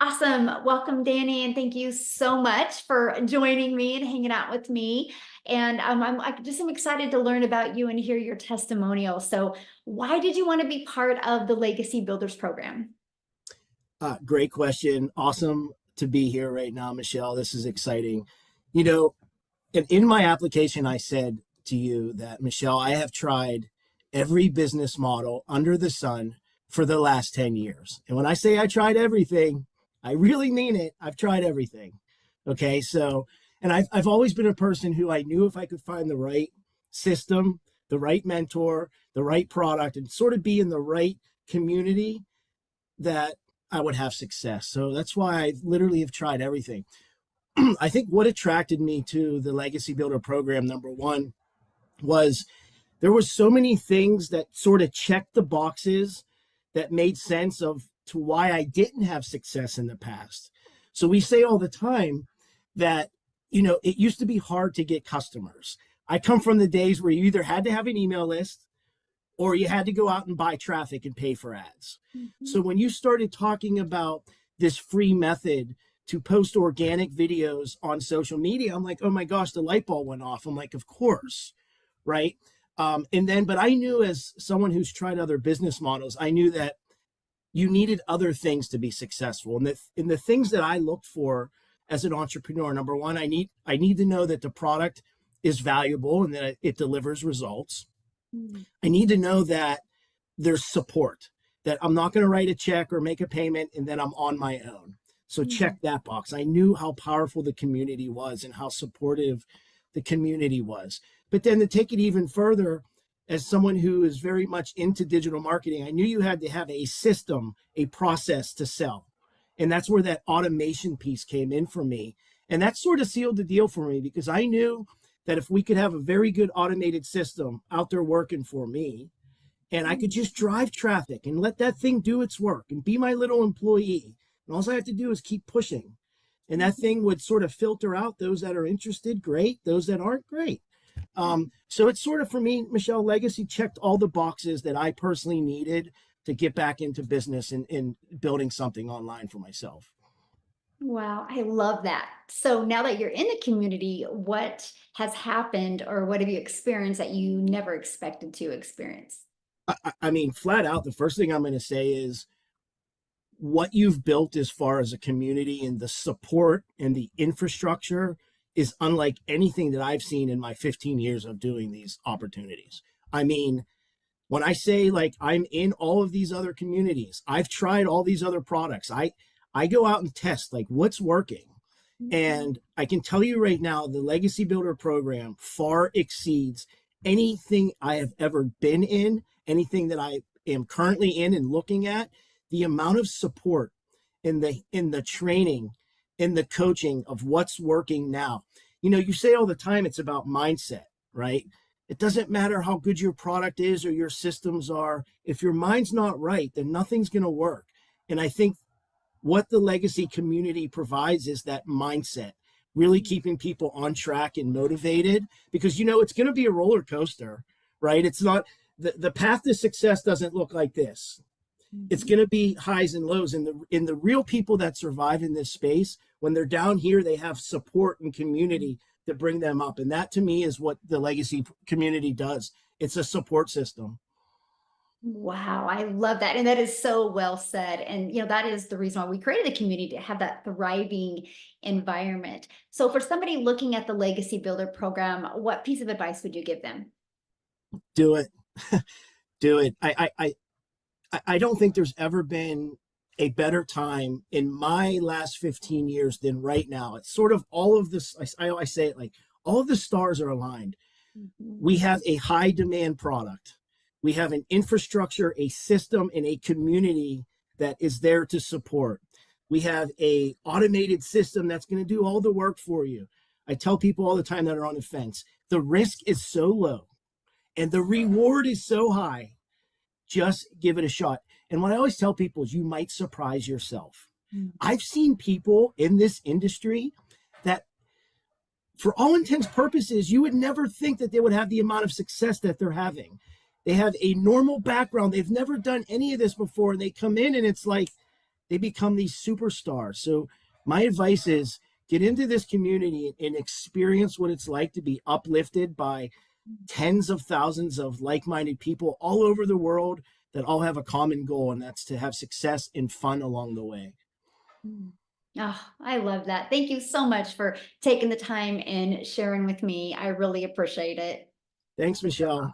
Awesome. Welcome, Danny, and thank you so much for joining me and hanging out with me. And I'm excited to learn about you and hear your testimonial. So, why did you want to be part of the Legacy Builders program? Great question. Awesome to be here right now, Michelle. This is exciting. You know, in my application, I said to you that, Michelle, I have tried every business model under the sun for the last 10 years. And when I say I tried everything, I really mean it. I've tried everything. Okay. So, and I've always been a person who I knew if I could find the right system, the right mentor, the right product, and sort of be in the right community, that I would have success. So that's why I literally have tried everything. I think what attracted me to the Legacy Builder program, number one, was there was so many things that sort of checked the boxes that made sense of to why I didn't have success in the past. So we say all the time that, it used to be hard to get customers. I come from the days where you either had to have an email list or you had to go out and buy traffic and pay for ads. Mhm. So when you started talking about this free method to post organic videos on social media, I'm like, oh my gosh, the light bulb went off. I'm like, of course, right? But I knew, as someone who's tried other business models, I knew that you needed other things to be successful. And the things that I looked for as an entrepreneur, number one, I need to know that the product is valuable and that it delivers results. Mm. I need to know that there's support, that I'm not going to write a check or make a payment and then I'm on my own. So Mhm. check that box. I knew how powerful the community was and how supportive the community was. But then to take it even further, as someone who is very much into digital marketing, I knew you had to have a system, a process to sell. And that's where that automation piece came in for me. And that sort of sealed the deal for me, because I knew that if we could have a very good automated system out there working for me, and I could just drive traffic and let that thing do its work and be my little employee, and all I have to do is keep pushing. And that thing would sort of filter out those that are interested, great. Those that aren't, great. So it's sort of, for me, Michelle, Legacy checked all the boxes that I personally needed to get back into business and building something online for myself. Wow, I love that. So now that you're in the community, what has happened or what have you experienced that you never expected to experience? I mean, flat out, the first thing I'm going to say is what you've built as far as a community and the support and the infrastructure is unlike anything that I've seen in my 15 years of doing these opportunities. I mean, when I say, like, I'm in all of these other communities, I've tried all these other products. I go out and test, like, what's working. Mhm. And I can tell you right now, the Legacy Builder program far exceeds anything I have ever been in, anything that I am currently in and looking at. The amount of support in the training, in the coaching of what's working now. You say all the time it's about mindset, right? It doesn't matter how good your product is or your systems are. If your mind's not right, then nothing's going to work. And I think what the Legacy community provides is that mindset, really keeping people on track and motivated, because it's going to be a roller coaster, right? It's not the path to success doesn't look like this. It's Mhm. going to be highs and lows, and the real people that survive in this space, when they're down here, they have support and community to bring them up. And that, to me, is what the Legacy community does. It's a support system. Wow, I love that. And that is so well said. And, that is the reason why we created the community to have that thriving environment. So, for somebody looking at the Legacy Builder program, what piece of advice would you give them? Do it. Do it. I don't think there's ever been a better time in my last 15 years than right now. It's sort of all of this. I say it like all of the stars are aligned. Mhm. We have a high demand product. We have an infrastructure, a system, and a community that is there to support. We have a automated system that's going to do all the work for you. I tell people all the time that are on the fence, the risk is so low and the reward is so high. Just give it a shot. And what I always tell people is you might surprise yourself. Mhm. I've seen people in this industry that, for all intents purposes, you would never think that they would have the amount of success that they're having. They have a normal background. They've never done any of this before. And they come in and it's like, they become these superstars. So my advice is get into this community and experience what it's like to be uplifted by tens of thousands of like-minded people all over the world that all have a common goal, and that's to have success and fun along the way. Mm. Oh, I love that. Thank you so much for taking the time and sharing with me. I really appreciate it. Thanks, Michelle.